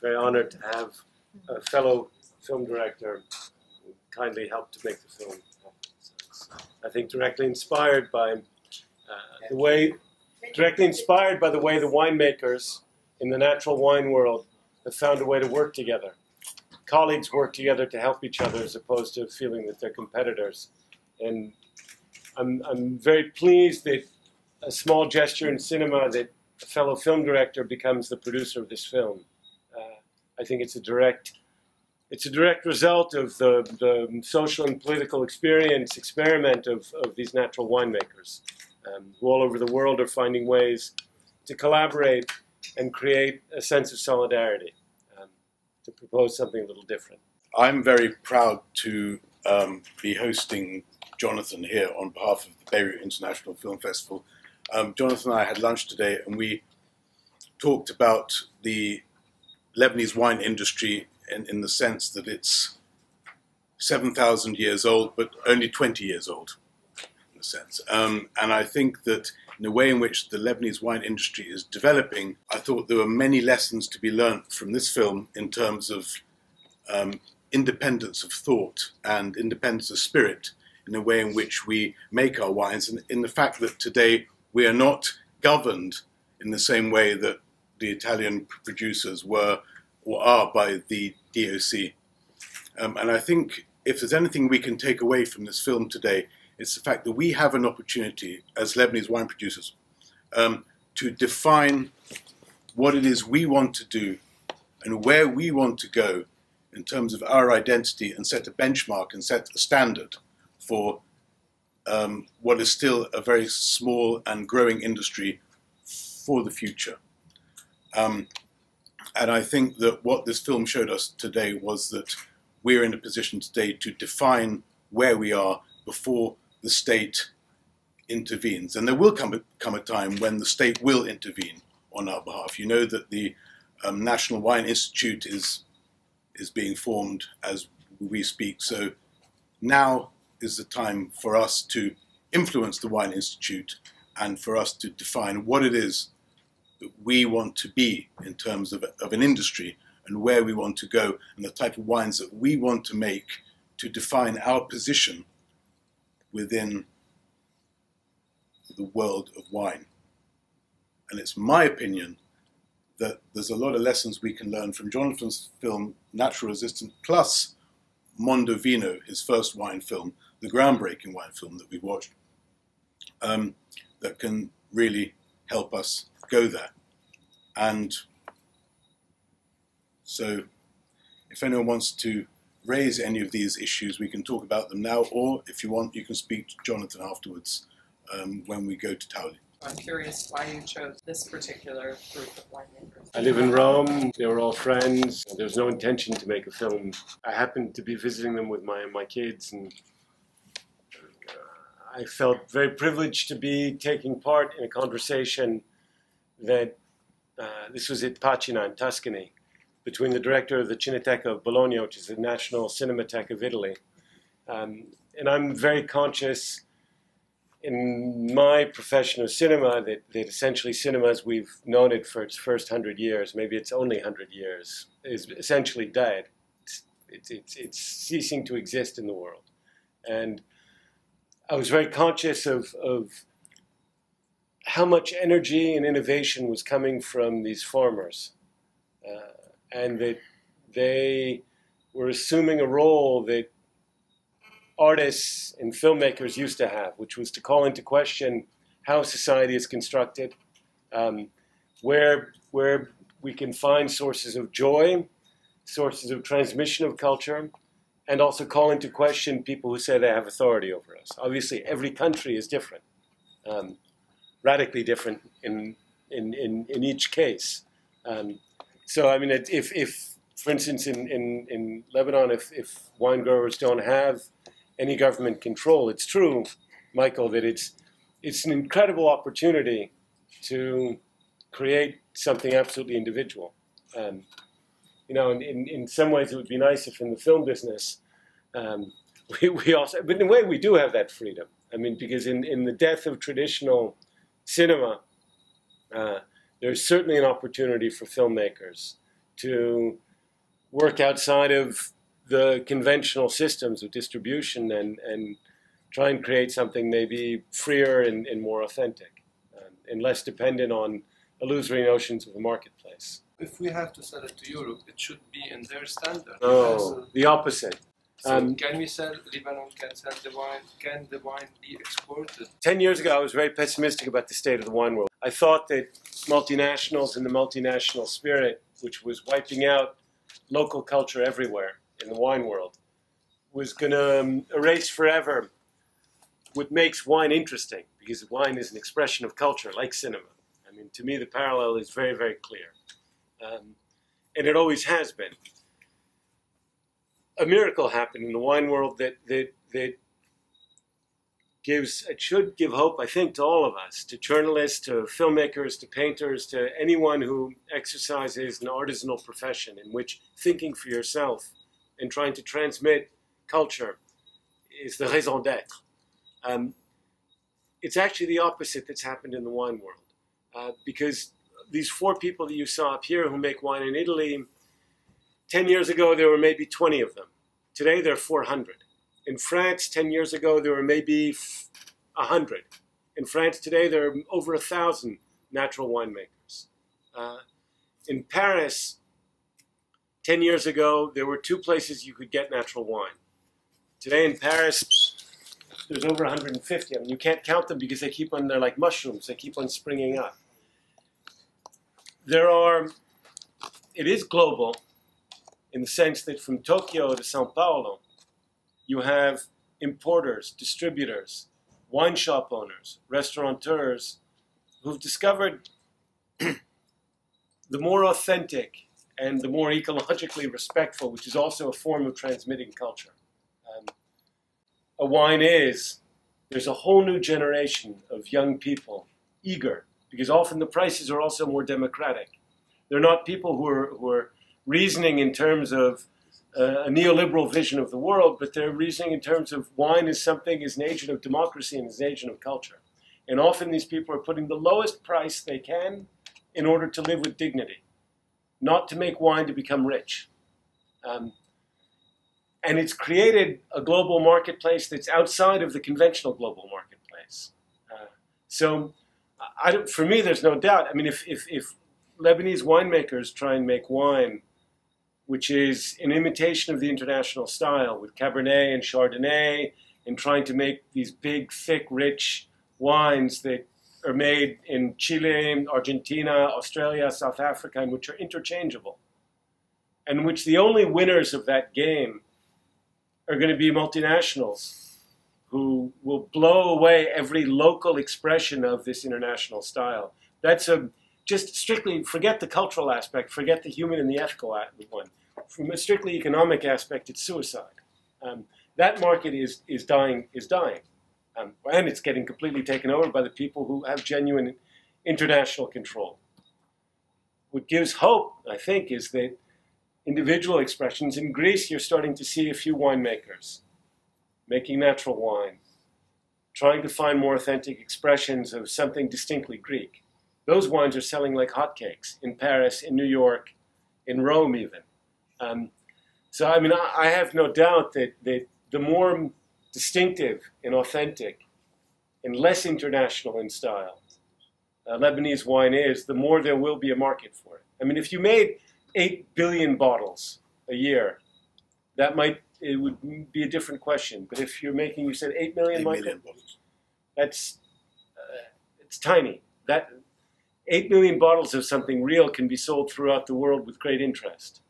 very honored to have a fellow film director who kindly helped to make the film. So I think directly inspired by the way the winemakers in the natural wine world have found a way to work together. Colleagues work together to help each other as opposed to feeling that they're competitors. And I'm very pleased that a small gesture in cinema that a fellow film director becomes the producer of this film. I think it's a direct result of the social and political experiment of these natural winemakers who all over the world are finding ways to collaborate and create a sense of solidarity, to propose something a little different. I'm very proud to be hosting Jonathan here on behalf of the Beirut International Film Festival. Jonathan and I had lunch today and we talked about the Lebanese wine industry in the sense that it's 7,000 years old, but only 20 years old, in a sense. And I think that in the way in which the Lebanese wine industry is developing, I thought there were many lessons to be learnt from this film in terms of independence of thought and independence of spirit in the way in which we make our wines, and in the fact that today we are not governed in the same way that the Italian producers were or are by the DOC. And I think if there's anything we can take away from this film today, it's the fact that we have an opportunity as Lebanese wine producers to define what it is we want to do and where we want to go in terms of our identity, and set a benchmark and set a standard for what is still a very small and growing industry for the future. And I think that what this film showed us today was that we're in a position today to define where we are before the state intervenes. And there will come a time when the state will intervene on our behalf. You know that the National Wine Institute is being formed as we speak. So now is the time for us to influence the Wine Institute and for us to define what it is that we want to be in terms of an industry and where we want to go and the type of wines that we want to make to define our position within the world of wine. And it's my opinion that there's a lot of lessons we can learn from Jonathan's film Natural Resistance plus Mondo Vino, his first wine film, the groundbreaking wine film that we watched, that can really help us go there. And so if anyone wants to raise any of these issues, we can talk about them now, or if you want, you can speak to Jonathan afterwards when we go to Tauli. I'm curious why you chose this particular group of winemakers. I live in Rome. They were all friends. There was no intention to make a film. I happened to be visiting them with my kids, and I felt very privileged to be taking part in a conversation that, this was at Pacina in Tuscany, between the director of the Cineteca of Bologna, which is the National Cinematheque of Italy. And I'm very conscious in my profession of cinema that essentially cinema as we've known it for its first 100 years, maybe it's only 100 years, is essentially dead. It's ceasing to exist in the world. And I was very conscious of how much energy and innovation was coming from these farmers, and that they were assuming a role that artists and filmmakers used to have, which was to call into question how society is constructed, where we can find sources of joy, sources of transmission of culture, and also call into question people who say they have authority over us. Obviously, every country is different, radically different in each case. So, I mean, if for instance, in Lebanon, if wine growers don't have any government control, it's true, Michael, that it's an incredible opportunity to create something absolutely individual. You know, in some ways, it would be nice if in the film business, we also, but in a way, we do have that freedom. I mean, because in the death of traditional cinema, there's certainly an opportunity for filmmakers to work outside of the conventional systems of distribution and try and create something maybe freer and more authentic and less dependent on illusory notions of the marketplace. If we have to sell it to Europe, it should be in their standard. Oh, the opposite. So can we sell, Lebanon can sell the wine, can the wine be exported? 10 years ago, I was very pessimistic about the state of the wine world. I thought that multinationals and the multinational spirit, which was wiping out local culture everywhere in the wine world, was going to erase forever what makes wine interesting, because wine is an expression of culture, like cinema. I mean, to me, the parallel is very, very clear. And it always has been. A miracle happened in the wine world that it should give hope, I think, to all of us, to journalists, to filmmakers, to painters, to anyone who exercises an artisanal profession in which thinking for yourself and trying to transmit culture is the raison d'être. It's actually the opposite that's happened in the wine world, because these 4 people that you saw up here who make wine in Italy, 10 years ago there were maybe 20 of them. Today there are 400. In France 10 years ago there were maybe 100. In France today there are over 1,000 natural winemakers. In Paris 10 years ago there were 2 places you could get natural wine. Today in Paris there's over 150 of them. You can't count them because they're like mushrooms, they keep on springing up. It is global in the sense that from Tokyo to Sao Paulo, you have importers, distributors, wine shop owners, restaurateurs who've discovered the more authentic and the more ecologically respectful, which is also a form of transmitting culture. A wine there's a whole new generation of young people eager, because often the prices are also more democratic. They're not people who are reasoning in terms of a neoliberal vision of the world, but they're reasoning in terms of wine as an agent of democracy and as an agent of culture. And often these people are putting the lowest price they can in order to live with dignity, not to make wine to become rich. And it's created a global marketplace that's outside of the conventional global marketplace. For me, there's no doubt. I mean, if Lebanese winemakers try and make wine which is an imitation of the international style with Cabernet and Chardonnay, and trying to make these big, thick, rich wines that are made in Chile, Argentina, Australia, South Africa, and which are interchangeable, and which the only winners of that game are going to be multinationals who will blow away every local expression of this international style. Just strictly, forget the cultural aspect, forget the human and the ethical one. From a strictly economic aspect, it's suicide. That market is dying, and it's getting completely taken over by the people who have genuine international control. What gives hope, I think, is that individual expressions. In Greece, you're starting to see a few winemakers making natural wine, trying to find more authentic expressions of something distinctly Greek. Those wines are selling like hotcakes in Paris, in New York, in Rome even. So, I mean, I have no doubt that the more distinctive and authentic and less international in style Lebanese wine is, the more there will be a market for it. I mean, if you made 8 billion bottles a year, it would be a different question. But if you're making, you said 8 million, 8 Michael? million bottles. It's tiny. That 8 million bottles of something real can be sold throughout the world with great interest.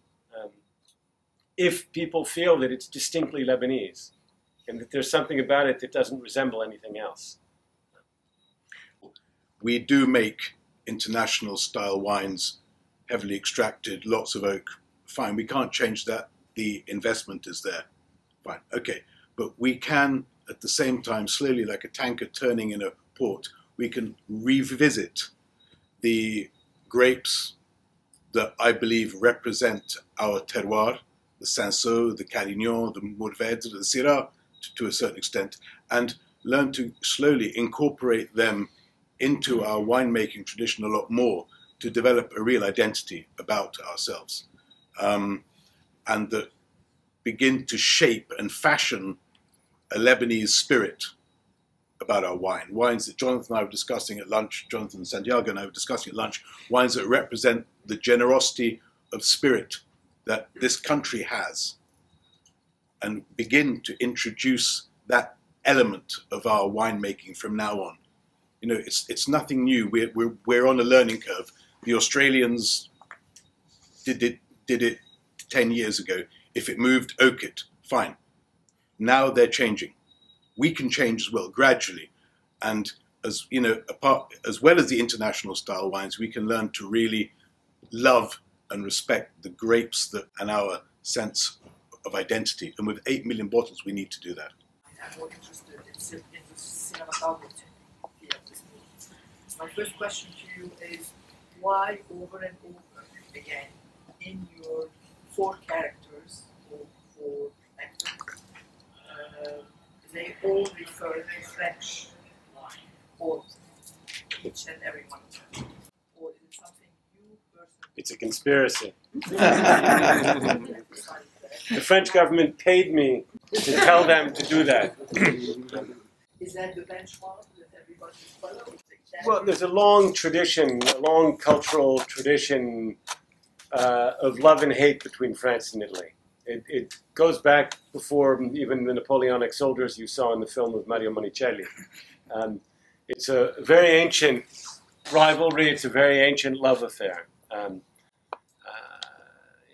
If people feel that it's distinctly Lebanese and that there's something about it that doesn't resemble anything else. We do make international style wines, heavily extracted, lots of oak. Fine, we can't change that. The investment is there. Fine, okay. But we can, at the same time, slowly like a tanker turning in a port, we can revisit the grapes that I believe represent our terroir, the Cinsault, the Carignan, the Mourvèdre, the Syrah, to a certain extent, and learn to slowly incorporate them into our winemaking tradition a lot more to develop a real identity about ourselves. and that begin to shape and fashion a Lebanese spirit about our wine. Wines that Jonathan and I were discussing at lunch, Jonathan and Santiago and I were discussing at lunch, wines that represent the generosity of spirit that this country has, and begin to introduce that element of our winemaking from now on. You know, it's nothing new. We're on a learning curve. The Australians did it 10 years ago. If it moved, oak it, fine. Now they're changing. We can change as well, gradually. And as you know, as well as the international style wines, we can learn to really love and respect the grapes and our sense of identity. And with 8 million bottles, we need to do that. I'm more interested in the cinematography of this movie. My first question to you is, why over and over again in your 4 characters or 4 actors, they all refer to French wine, all of them, each and every one of them? Or is it something you personally... It's a conspiracy. The French government paid me to tell them to do that. Is that the benchmark that everybody follows? Well, there's a long tradition, a long cultural tradition of love and hate between France and Italy. It goes back before even the Napoleonic soldiers you saw in the film of Mario Monicelli. It's a very ancient rivalry. It's a very ancient love affair.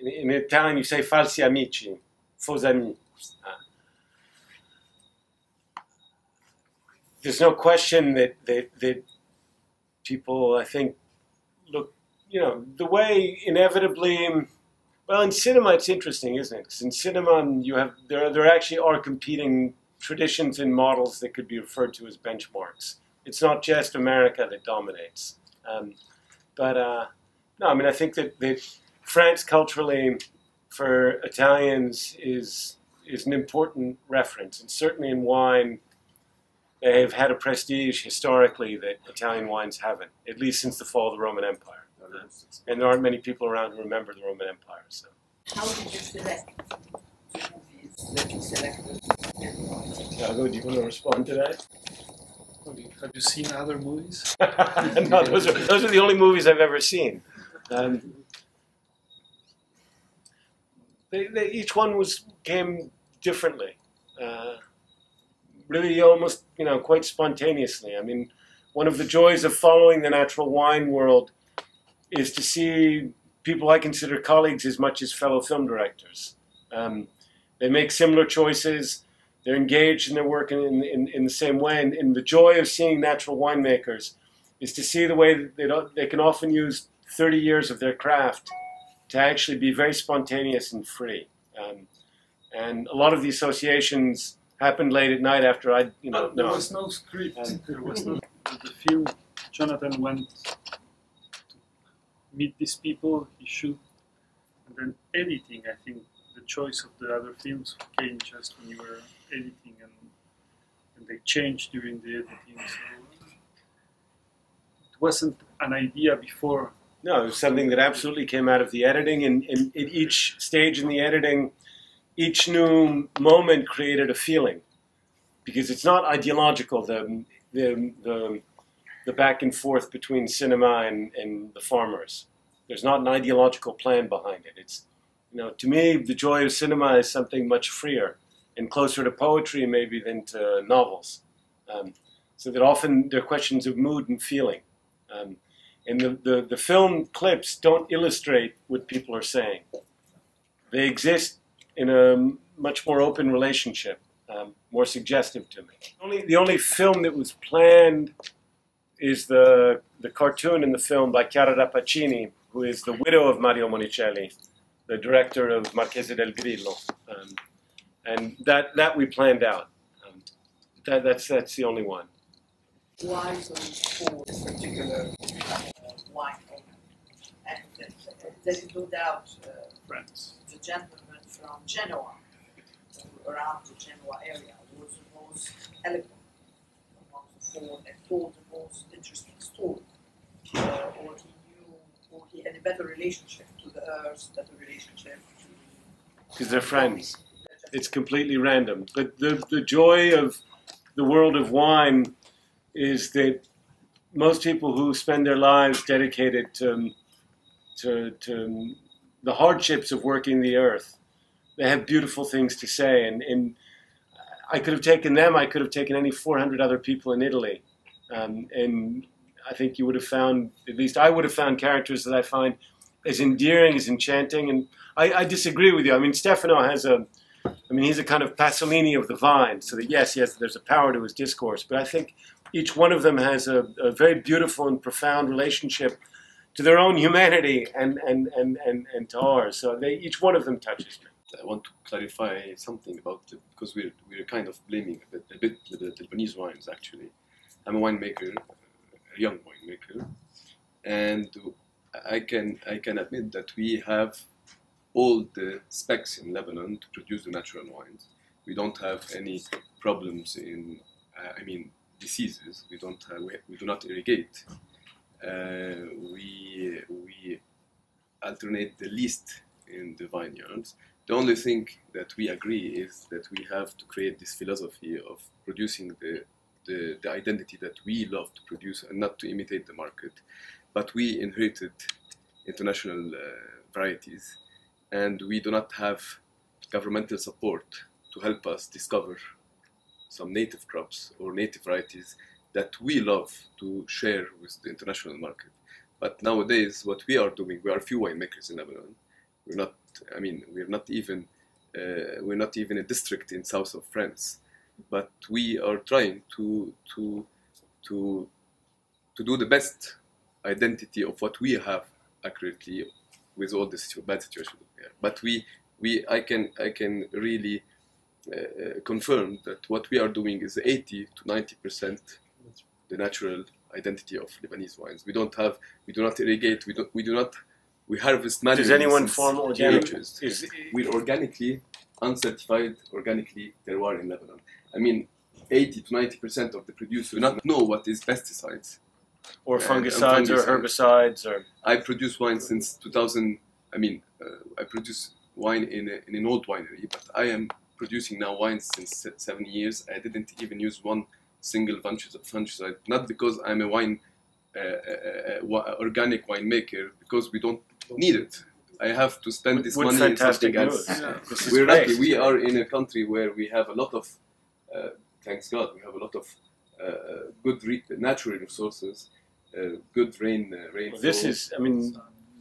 In Italian, you say falsi amici, faux amis. There's no question that people, I think, look, you know, the way inevitably. Well, in cinema, it's interesting, isn't it? Because in cinema, there actually are competing traditions and models that could be referred to as benchmarks. It's not just America that dominates. No, I mean, I think that France culturally, for Italians, is an important reference. And certainly in wine, they've had a prestige historically that Italian wines haven't, at least since the fall of the Roman Empire. And there aren't many people around who remember the Roman Empire. So. How did you select the movies that you selected? Santiago, do you want to respond to that? Have you seen other movies? No, those are the only movies I've ever seen. Each one came differently, really almost quite spontaneously. I mean, one of the joys of following the natural wine world is to see people I consider colleagues as much as fellow film directors. They make similar choices. They're engaged in their work in the same way. And the joy of seeing natural winemakers is to see the way that they can often use 30 years of their craft to actually be very spontaneous and free. And a lot of the associations happened late at night after There was no script. There was no. The film, Jonathan went to meet these people, he shoot, and then editing. I think the choice of the other films came just when you were editing, and they changed during the editing. So it wasn't an idea before. No, it was something that absolutely came out of the editing, and at each stage in the editing, each new moment created a feeling, because it's not ideological. The back and forth between cinema and the farmers. There's not an ideological plan behind it. It's, to me, the joy of cinema is something much freer and closer to poetry maybe than to novels. So that often they're questions of mood and feeling. And the film clips don't illustrate what people are saying. They exist in a much more open relationship, more suggestive to me. The only film that was planned is the cartoon in the film by Chiara Rappaccini, who is the widow of Mario Monicelli, the director of Marchese del Grillo. And that we planned out. That's the only one. Why so for this particular wine owner? And there is no doubt the gentleman from Genoa, around the Genoa area, was the most eloquent among the 4 and told the most interesting story, or he knew, or he had a better relationship to the start a relationship? Because they're friends. It's completely random. But the joy of the world of wine is that most people who spend their lives dedicated to the hardships of working the earth, they have beautiful things to say. And I could have taken them, I could have taken any 400 other people in Italy. And I think you would have found, at least I would have found characters that I find as endearing, as enchanting. And I disagree with you. I mean, Stefano has he's a kind of Pasolini of the vine, so that yes, there's a power to his discourse, but I think each one of them has a very beautiful and profound relationship to their own humanity and to ours. So each one of them touches me. I want to clarify something about it, because we're kind of blaming a bit the Lebanese wines actually. I'm a winemaker, a young winemaker, and I can admit that we have all the specs in Lebanon to produce the natural wines. We don't have any problems in, diseases. We do not irrigate. We alternate the least in the vineyards. The only thing that we agree is that we have to create this philosophy of producing the identity that we love to produce and not to imitate the market. But we inherited international varieties, and we do not have governmental support to help us discover some native crops or native varieties that we love to share with the international market. But nowadays, what we are doing, we are few winemakers in Lebanon. We're not even a district in south of France, but we are trying to do the best identity of what we have accurately with all this bad situation here. But I can really confirm that what we are doing is 80 to 90% the natural identity of Lebanese wines. We do not irrigate. We harvest manually. Does anyone form organic? We're organically, uncertified, organically terroir in Lebanon. 80 to 90% of the producers do not know what is pesticides. Or fungicides or herbicides. I produce wine since 2000. I produce wine in an old winery, but I am producing now wine since 7 years. I didn't even use one single fungicide, not because I'm a organic winemaker, because we don't need it. I have to spend this money in something else. Yeah. We're lucky. We are in a country where we have a lot of, thanks God, we have a lot of good natural resources, good rainfall. This is,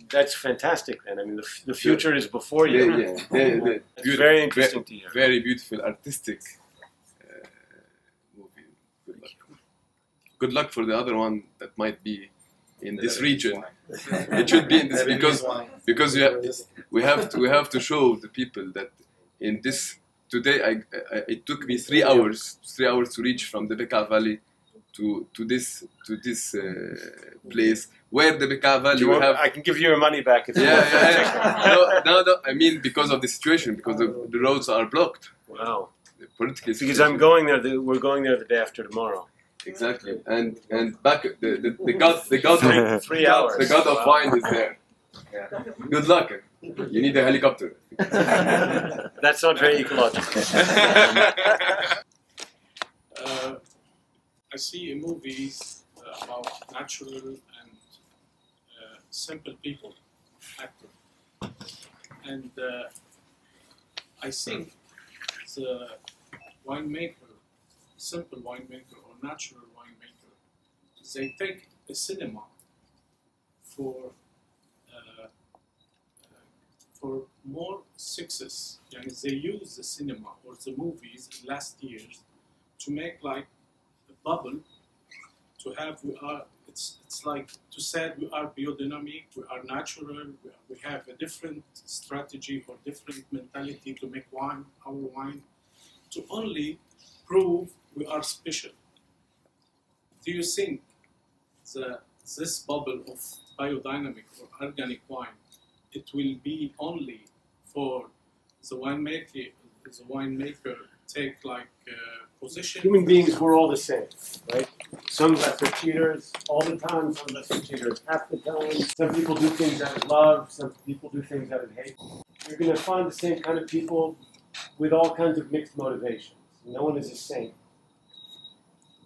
that's fantastic then. The future is before you. It's very interesting to hear. Very beautiful, artistic movie. Good luck. Good luck for the other one that might be in this region. It should be in this because we have to show the people that in this today it took me 3 hours to reach from the Bekaa Valley to this place where the Bekaa Valley I can give you your money back if you want. No, because of the situation, because the roads are blocked. Wow. Politically. Because I'm going there. We're going there the day after tomorrow. Exactly, and back the god of 3 hours. The god of wine is there. Yeah. Good luck. You need a helicopter. That's not very ecological. I see in movies about natural and simple people acting, and I think the winemaker, simple winemaker or natural winemaker, they take a cinema for more success. They use the cinema or the movies in last years to make like a bubble, to have it's like to say we are biodynamic, we are natural, we have a different strategy or different mentality to make wine, our wine, to only prove we are special. Do you think this bubble of biodynamic or organic wine, it will be only for the winemaker take like position? Human beings, we're all the same, right? Some of us are cheaters all the time, some of us are cheaters half the time. Some people do things out of love, some people do things out of hate. You're going to find the same kind of people with all kinds of mixed motivations. No one is a saint.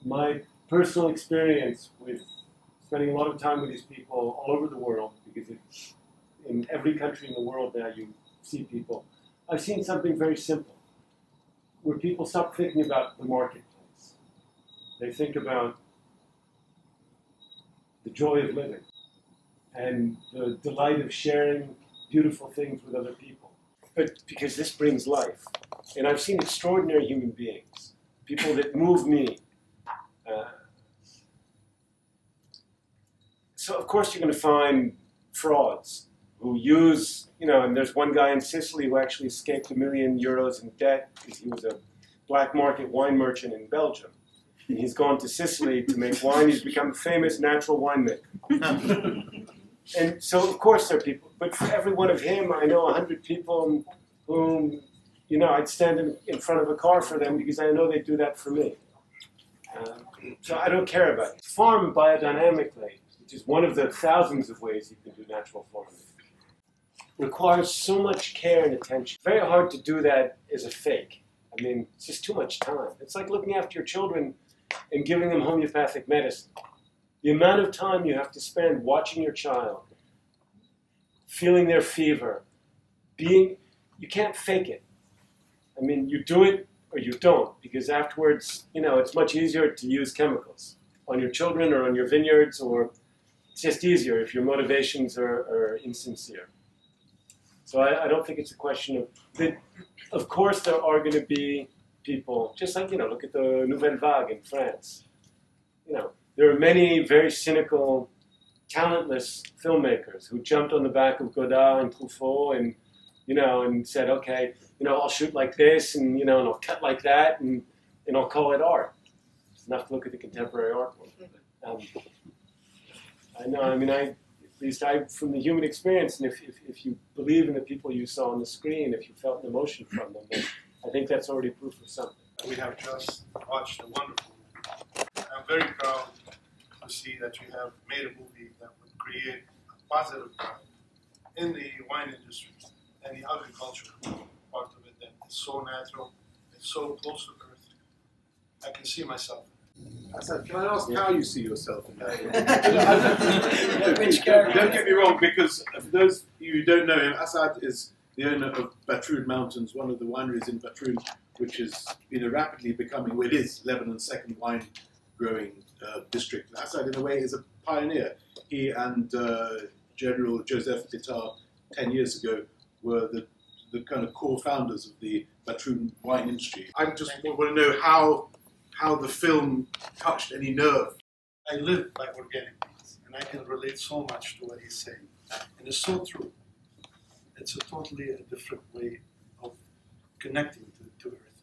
My personal experience with spending a lot of time with these people all over the world, because in every country in the world now you see people, I've seen something very simple, where people stop thinking about the marketplace. They think about the joy of living and the delight of sharing beautiful things with other people. But because this brings life. And I've seen extraordinary human beings, people that move me. So of course you're going to find frauds who use, and there's one guy in Sicily who actually escaped €1 million in debt because he was a black market wine merchant in Belgium. And he's gone to Sicily to make wine. He's become a famous natural winemaker. And so of course there are people, but for every one of him, I know 100 people whom, I'd stand in front of a car for them because I know they do that for me. So I don't care about it. Farm biodynamically, which is one of the thousands of ways you can do natural farming, requires so much care and attention. Very hard to do that as a fake. I mean, it's just too much time. It's like looking after your children and giving them homeopathic medicine. The amount of time you have to spend watching your child, feeling their fever, you can't fake it. I mean, you do it or you don't, because afterwards, it's much easier to use chemicals on your children or on your vineyards, or it's just easier if your motivations are insincere. So I don't think it's a question of... Of course there are going to be people, just like, look at the Nouvelle Vague in France. There are many very cynical, talentless filmmakers who jumped on the back of Godard and Truffaut and, and said, okay, I'll shoot like this and, and I'll cut like that and I'll call it art. It's enough to look at the contemporary art world. I know, at least from the human experience, and if you believe in the people you saw on the screen, if you felt an emotion from them, then I think that's already proof of something. We have just watched a wonderful movie. I'm very proud to see that you have made a movie that would create a positive vibe in the wine industry and the agriculture part of it that is so natural, it's so close to earth. I can see myself. Assad, can I ask how you see yourself in that? Which character? Don't get me wrong, because for those of you who don't know him, Assad is the owner of Batroun Mountains, one of the wineries in Batroun, which is rapidly becoming, well, it is Lebanon's second wine growing district. Assad, in a way, is a pioneer. He and General Joseph Tita 10 years ago were the kind of core founders of the Batroun wine industry. I just want to know how the film touched any nerve. I live by organic means, and I can relate so much to what he's saying. And it's so true. It's a totally different way of connecting to earth.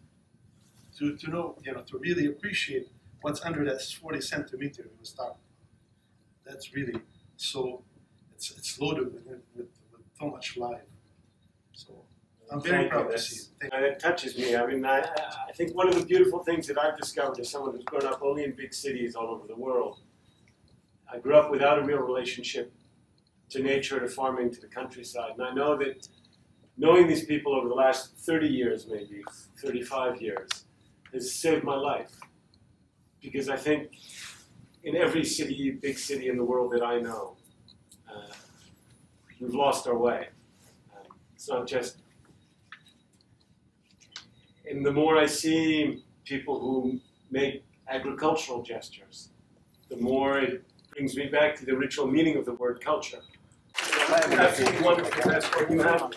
To know, to really appreciate what's under that 40 centimeter of a star. That's really so, it's loaded with so much life. So I'm very proud to see it. And it touches me. I think one of the beautiful things that I've discovered as someone who's grown up only in big cities all over the world, I grew up without a real relationship to nature, to farming, to the countryside. And I know that knowing these people over the last 30 years, maybe 35 years, has saved my life. Because I think in every city, big city in the world that I know, we've lost our way. It's not just... And the more I see people who make agricultural gestures, the more it brings me back to the original meaning of the word culture. Absolutely wonderful. That's what you have.